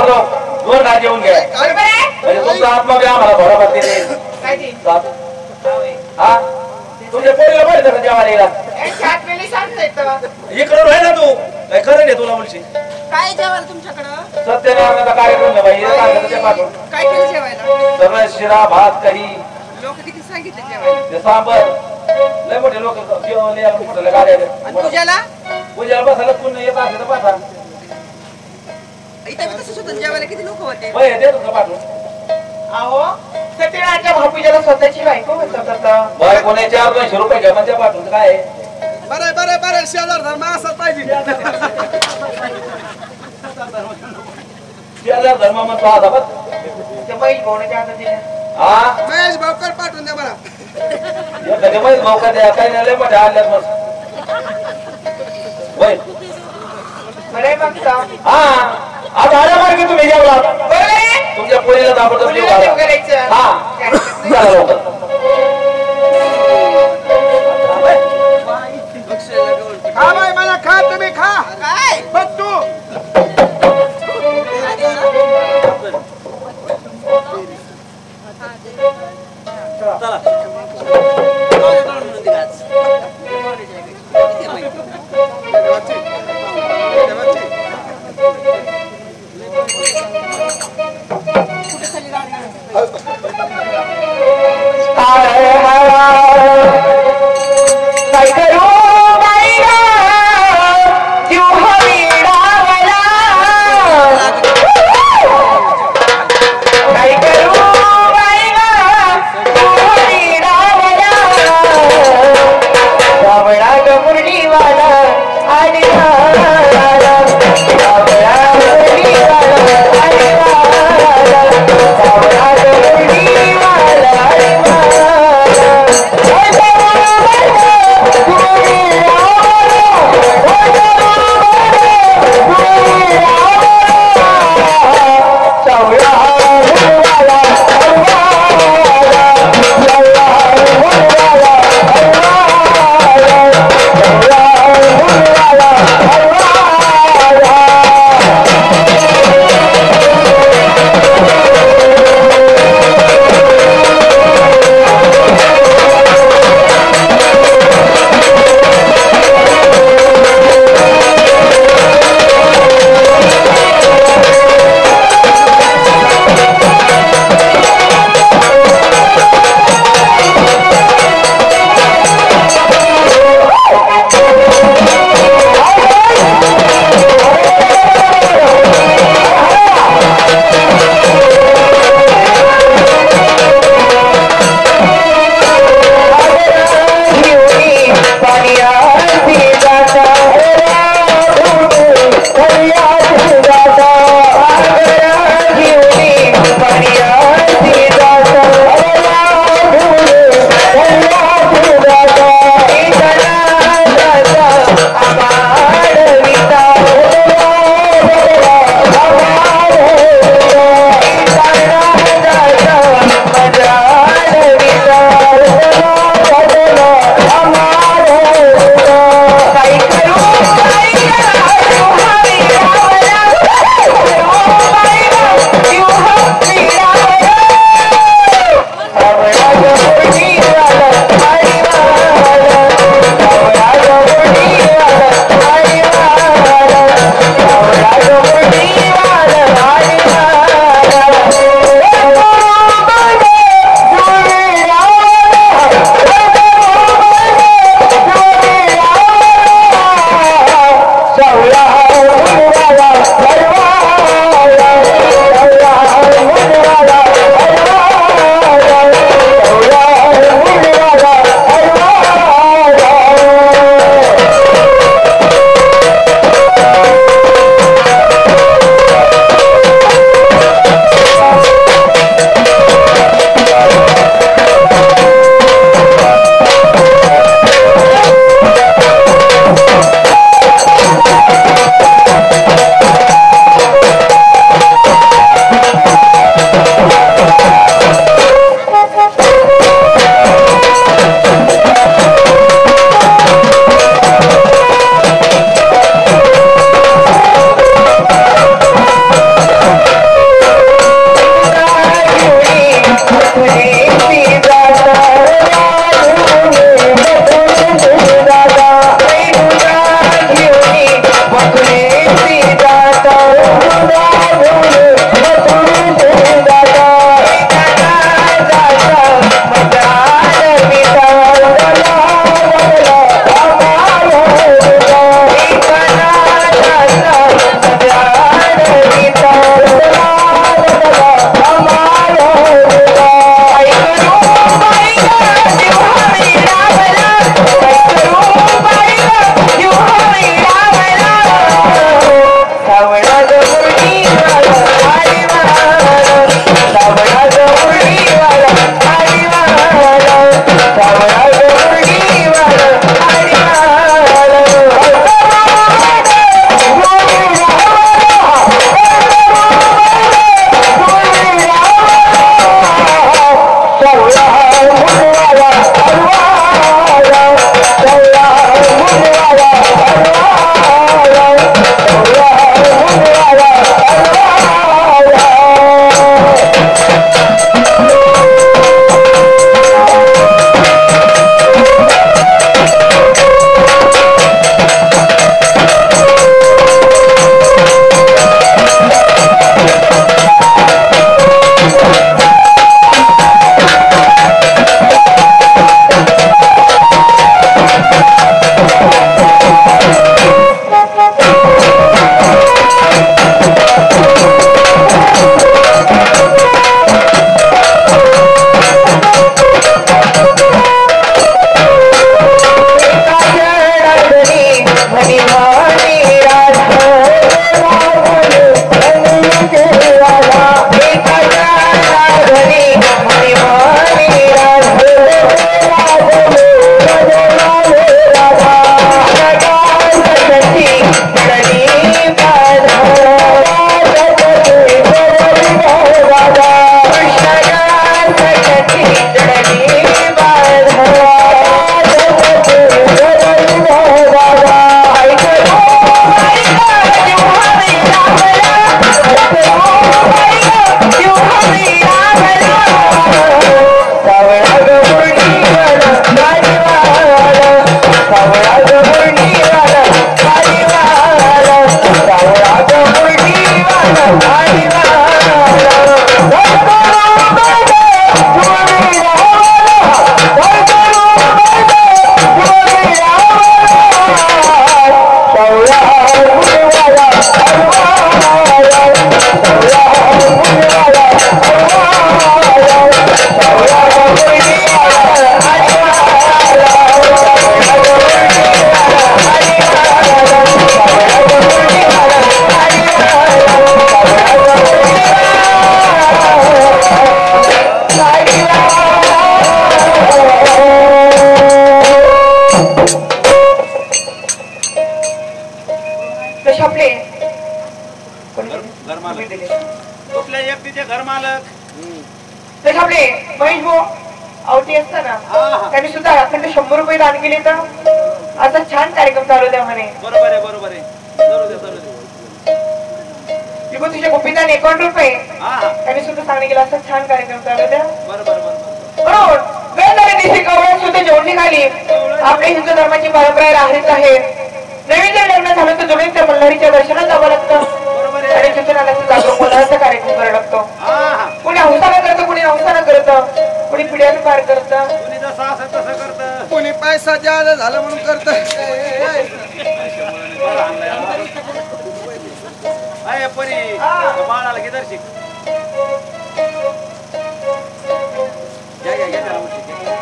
मारलो 2 घास जेवून घ्या म्हणजे तुमचा आत्मा बी आम्हाला बरोबर देईल काय ते हा तुझ्या पोरीला माहिती का जेवायला इकडं राह ना तू काय खरं नाही तुला मुलशी काय जेवायला तुमच्याकडं सत्यनारायणाचा कार्यक्रम आहे बाई सांगितलं पाठव काय केलं जेवायला सगळं शिरा भात कढी लोक किती सांगितले जेवायला ते सांबर लय मोठे लोक जेवण या कुठल्या गाड्या पूजाला बसायला पुन्हा येत असेल तर पाठा इथं कसं होतं जेवायला किती लोक होते होय दे तुझं पाठवून अहो सत्यनारायणच्या भाऊपूजाला स्वतःची बायको म्हणतात बायको नाही 400-200 रुपये घ्या म्हणजे पाठवून काय बरं शेजार धर्म असा पाहिजे शेजार धर्म म्हणतो आता बघ ते बैल भाऊने आता दिले हा महेश भाऊकर पाठवून द्या मला कधी माहित भाऊ का द्या काही नाही लय मोठ्या आल्यात मग होय बरे बघता हा आता आल्या मार्गे तुम्ही जेवला तुमच्या पोरीला दाबडतो जीव घाला हा चला लवकर हा बाई मला खा तुम्ही खा काय बघ तू चला काय करू बाईला जीव हवीडावला काय करू बाईला जीव हवीडावला बावळा ग मुरलीवाला आणि बावळा मुरलीवाला आणि केले कुठल्या व्यक्तीचे घर मालक तसे आपले महेश भाऊ आवटी असता ना त्यांनी सुद्धा अखंड 100 रुपये दान केले तर असा छान कार्यक्रम चालू द्या म्हणे. बरोबर आहे बरोबर आहे जरूर दे जरूर दे तिकडून तुझ्या गोपीदान 51 रुपये त्यांनी सुद्धा सांगणे केलं असं छान कार्यक्रम चालू द्या. बरोबर बरोबर बरोबर वेळोवेळी दिवशी गवळण सुद्धा जोडणी खाली आपल्या हिंदू धर्माची परंपरा राहिलीच आहे. नवीन जर लग्न झालं तर जोडून त्या मल्हारीच्या दर्शनात जावं लागतं आणि सूचनाचं जागरूक बोलायचा कार्यक्रम करावा लागतो. कुणी हौसानं करतं कुणी हौसानं करतं कुणी पिढ्यानं पार करतं कोणी जसं असं तसं करतं कोणी पैसा जादा झाला म्हणून करत. अय परी बाळाला घे दर्शिक घ्या घ्या घ्या त्याला उशी घ्या.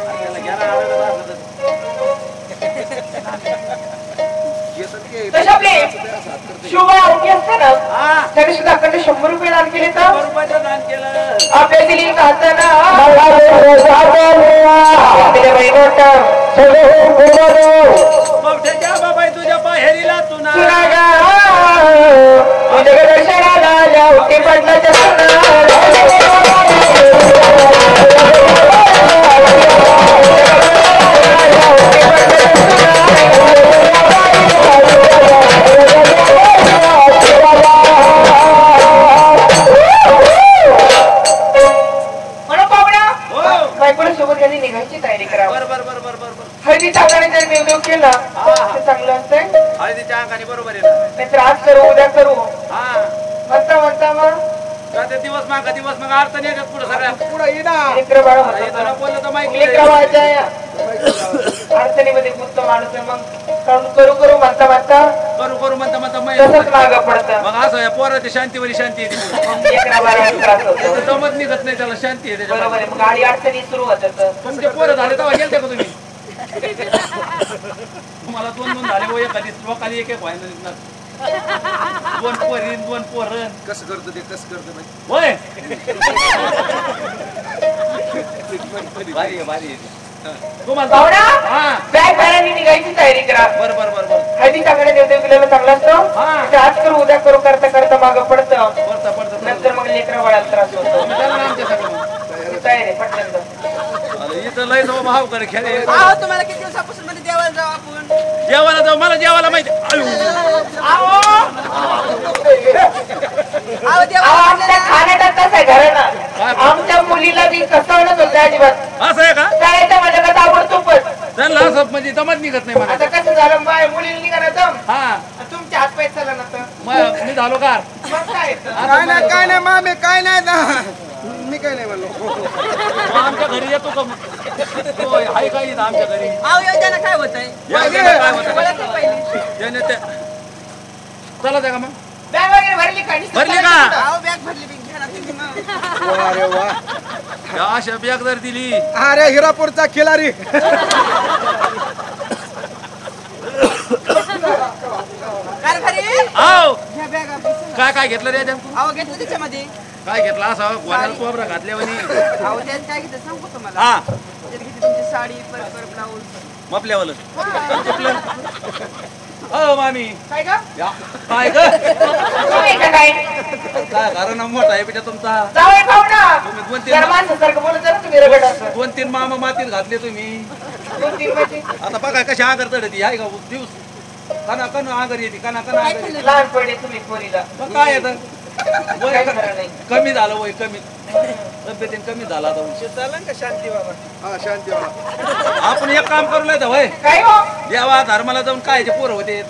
त्याला घ्या ना आलेलं असलं तसे आपले शिवबा आवटी असते ना त्यांनी सुद्धा अखंड 100 रुपये दान केले तर रुपयाचं दान केलं आपल्या दिली खाताना मोठ्याच्या बाबाई तुझ्या बाहेरीला तुना दर्शनाला होते पडण्याच्या सोबत यांनी निघायची तयारी करावी. बरोबर बरोबर बरोबर हळदीच्या अंगाने जर देवदेव केला ते चांगलं असतंय. हळदीच्या अंगाने बरोबर आहे ना नाहीतर आज करू उद्या करू हा म्हणता म्हणता मग ते दिवस माग अडचणी येतात पुढे सगळ्या पुढे ये ना. लेकरं बाळ इथं बोललं तर माहिती लेकरं बाळाच्या अडचणीमध्ये गुंत माणूस आहे. मग करू करू म्हणता म्हणता करू करू म्हणता म्हणता तसंच मागं पडतं. मग असं या पोराची शांतीवरी शांती येते मग लेकरं बाळाला त्रास होतो. त्याचं जमत निघत नाही त्याला शांती येते बरोबर आहे. मग गाडी अडचणी सुरू होतात. तुमचे पोरं झाले तेव्हा गेलते का तुम्ही तुम्हाला दोन दोन झाले व एखादी लोकांनी एक एक व्हायला निघणार दोन पोरीन दोन पोरण कसं करतो ते कसं करतो माहिती? होय भारी आहे भारी आहे तुम्हाला भावना हा बॅग भरायला निघायची तयारी करा. बर बर बर बर हळदी चांगले देवदेव केलेलं चांगलं असतं. आज करू उद्या करू करता करता मागं पडतं पडता पडता नंतर मग लेकरं बाळाला त्रास होतो. चला ना आमच्या सगळं तयारी पटकन इथं लय जाऊ भाव करे खेळे तुम्हाला किती दिवसापासून म्हणजे देवाला जाऊ आपण जेवायला जाऊ मला जेवायला माहिती आमच्या खाण्यात कसं आहे घरानं आमच्या मुलीला बी कसं होतं अजिबात असं आहे का करायचं माझ्या का ताबडतोबच त्यांना असं म्हणजे दमत निघत नाही मला आता कसं झालं बाय मुलीला निघाला दम हा तुमचे हात पाय चला ना तर मग मी झालो कार मग काय काय नाही मामे काय नाही ना. मी काय नाही म्हणलो. मग आमच्या घरी येतो का मग होय, आहे का इथं आमच्या घरी आव योजना काय होत आहे काय होतं ओळख नाही पहिली त्याने ते चला त्या का मग बॅग वगैरे भरली का भरली का आव बॅग भरली बिग घ्या ना तुम्ही मग अरे वा. या अशा बॅग जर दिली अरे हिरापूरचा खिलारी. काय घरी आव घ्या बॅग आपली. काय काय घेतलं रे याच्यात? आव घेतलं त्याच्यामध्ये काय घेतलं असं गोण्याला कोबरा घातल्यावानी आव त्यात काय घेतलं सांगू तुम्हाला हा त्यात घेतली तुमची साडी परकर ब्लाऊज मपल्यावालं हो मामी काय का या, काय ग तुम्ही का काय काय कारण मोठा आहे बेटा तुमचा जावई पाहू ना तुम्ही दोन जरा तीन माणसासारखं बोलत जा ना तुम्ही रगड असं दोन तीन मामा मातीत घातले तुम्ही 2-3 म्हणजे आता बघा कशी आगर चढती आहे का दिवस कना कना आगर येते कना कना आगर येते लहानपणी तुम्ही पोरीला मग काय येतं वय काय खरं नाही. कमी झालं वय कमी तब्येतीन कमी झाला आता हा शांती बाबा. आपण एक काम करू तर वय काय हो देवा धर्माला जाऊन काय ते पोरं होते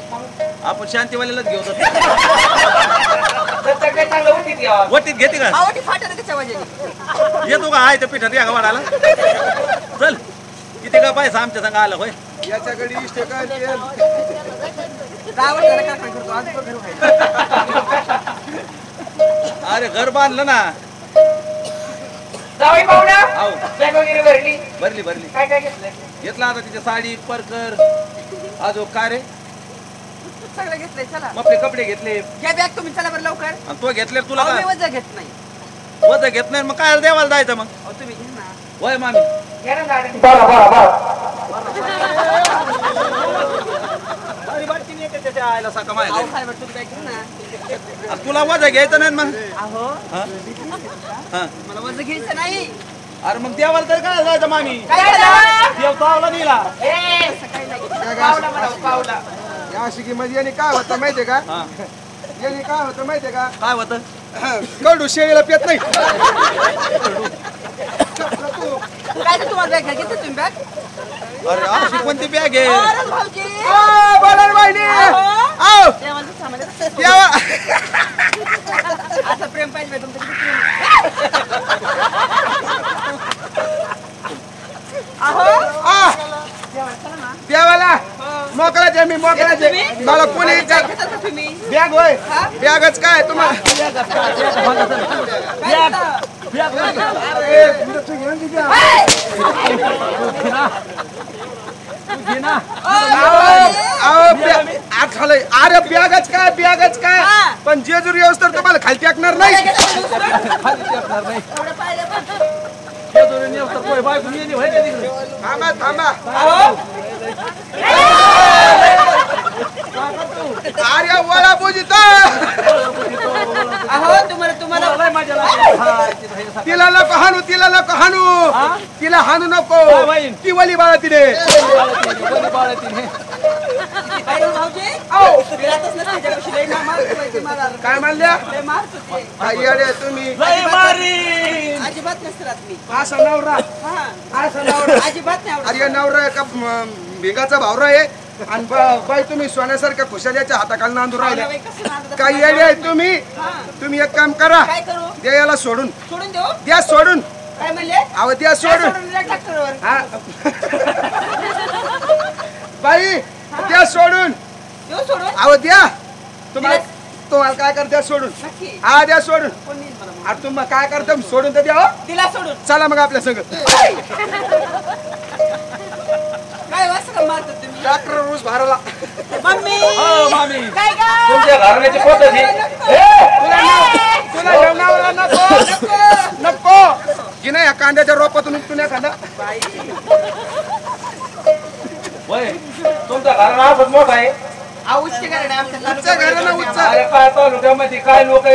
आपण शांतीवाल्यालाच घेऊ जातो तर काय चांगलं होती ती आवाज. वटीत घेते का आव ती फाटत त्याच्या वजेने येतो का आहे त्या पिठात या गावाला चल किती का पैसा आमच्या संग आला होय याच्याकडे इष्ट काय ते. गावात जरा काय काय करतो आज पण घर व्हायचं अरे घर बांधलं ना जावई पाहू ना आहो बॅग वगैरे भरली भरली भरली काय काय घेतलंय घेतला आता तिच्या साडी परकर अजून काय रे सगळं घेतलंय चला मग आपले कपडे घेतले घ्या बॅग तुम्ही चला बरं लवकर आणि तो घेतले तुला आव मी काय वजन घेत नाही वज घेत नाही मग काय देवाला जायचं मग अहो तुम्ही घ्या ना होय मामी घ्या ना गाडी अरे बाटकी नाही येते त्याच्या आईला साका माहिती अहो, काय वाटतं, तुम्ही काय करू ना. तुला वजा घ्यायचं नाही मग अहो, हा. मला वजन घ्यायचं नाही. अरे मग देवाला तर काय जायचं मामी काय झालं? देव चावला नेला पावला म्हणा, पावला. या शिकीमध्ये यांनी काय होतं माहितीये का हा. यांनी काय होतं माहितीये का काय होतं कडू शेळीला पेत नाही काय ते तुम्हाला बॅग घेतली तुम्ही बॅग? अरे अशी कोणती बॅग आहे अरे भाऊजी. बोला वहिनी आओ देवाचं सामान आहे. देवा असं प्रेम पाहिजे बाई तुमचं, किती प्रेम. अहो, आ, देवाला मोकळा दे मी मोकळा दे मला कोणी काय घेता का तुम्ही? बॅग होय बॅगच काय तुम्हाला काय घेता? अरे बॅगच काय हा. पण जेजूर येऊस तर तुम्हाला खाली टाकणार नाही एवढं पाहिलं पण. थांबा थांबा अरे वळा बुजित अहो, तुम्हाला तिला नको हाणू तिला हाणू नको ती वली बाळा तिने काय रे भाऊजी? फिरतच नसते त्याच्यापाशी, लई मार मारतो मला. काय म्हणल्या लई मारत होते. काय येडे तुम्ही अजिबात नसते राहत मी. असा नवरा हा, असा नवरा अजिबात नाही आवडत. अरे नवरा का भिगाचा भावरा आहे आणि बाई तुम्ही सोन्यासारख्या खुशाल्याच्या हाताखाली नांदून राहिल्या बाई, कसं नांदत काय असतं? येडे आहे तुम्ही हा. तुम्ही एक काम करा काय करू? द्या याला सोडून सोडून देऊ? द्या सोडून काय म्हणले? अहो द्या सोडून सोडून दिलं ट्रॅक्टरवर. हा. बाई द्या सोडून देऊ सोडून? अहो द्या तुम्हाला काय करता सोडून नक्की. हा द्या सोडून कोण नेईल मला मग? अरे तुम्हाला काय करता सोडून तर द्या हो. तिला सोडून. चला मग आपल्या संग काय वाजता का मारतात तुम्ही? डॉक्टर रूस भारला मम्मी. मामी काय गं? तुमच्या घराण्याची पद्धत ही तुला जेवणावर नको नको की नाही या कांद्याच्या रोपातून उपटून एखादा होय तुमचा घराणा असंच मोठा आहे अहो, उच्च घराणं आहे आमच्या उच्च घराणं, उच्च. अरे काय तालुक्यामध्ये काय लोक